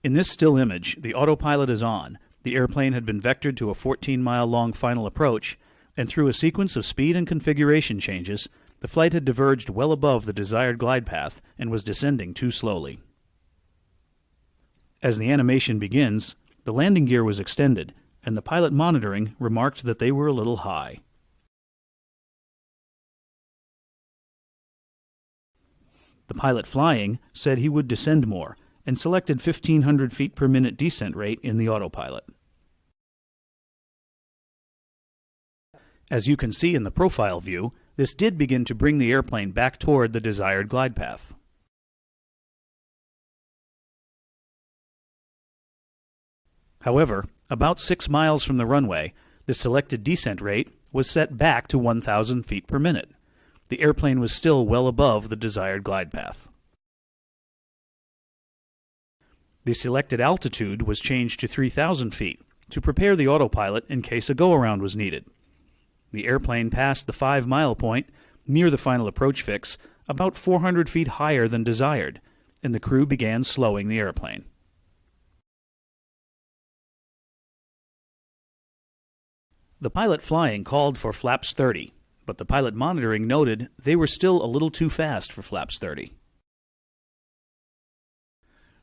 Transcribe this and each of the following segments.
In this still image, the autopilot is on. The airplane had been vectored to a 14-mile-long final approach, and through a sequence of speed and configuration changes, the flight had diverged well above the desired glide path and was descending too slowly. As the animation begins, the landing gear was extended, and the pilot monitoring remarked that they were a little high. The pilot flying said he would descend more, and selected 1,500 feet per minute descent rate in the autopilot. As you can see in the profile view, this did begin to bring the airplane back toward the desired glide path. However, about 6 miles from the runway, the selected descent rate was set back to 1,000 feet per minute. The airplane was still well above the desired glide path. The selected altitude was changed to 3,000 feet to prepare the autopilot in case a go-around was needed. The airplane passed the 5-mile point near the final approach fix about 400 feet higher than desired, and the crew began slowing the airplane. The pilot flying called for flaps 30, but the pilot monitoring noted they were still a little too fast for flaps 30.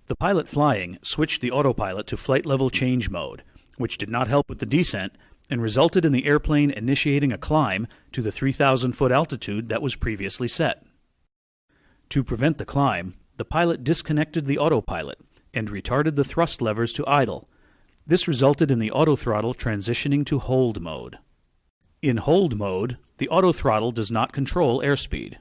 The pilot flying switched the autopilot to flight level change mode, which did not help with the descent and resulted in the airplane initiating a climb to the 3,000-foot altitude that was previously set. To prevent the climb, the pilot disconnected the autopilot and retarded the thrust levers to idle. This resulted in the autothrottle transitioning to hold mode. In hold mode, the autothrottle does not control airspeed.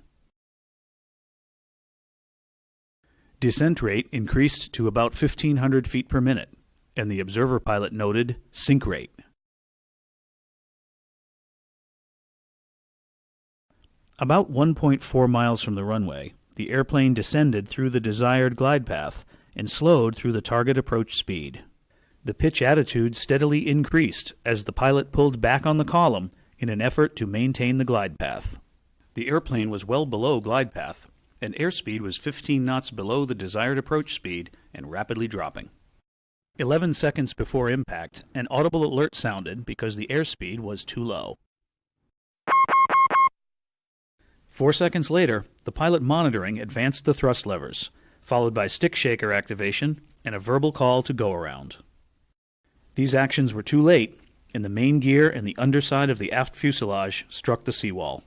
Descent rate increased to about 1,500 feet per minute, and the observer pilot noted sink rate. About 1.4 miles from the runway, the airplane descended through the desired glide path and slowed through the target approach speed. The pitch attitude steadily increased as the pilot pulled back on the column in an effort to maintain the glide path. The airplane was well below glide path, and airspeed was 15 knots below the desired approach speed and rapidly dropping. 11 seconds before impact, an audible alert sounded because the airspeed was too low. 4 seconds later, the pilot monitoring advanced the thrust levers, followed by stick shaker activation and a verbal call to go around. These actions were too late, and the main gear and the underside of the aft fuselage struck the seawall.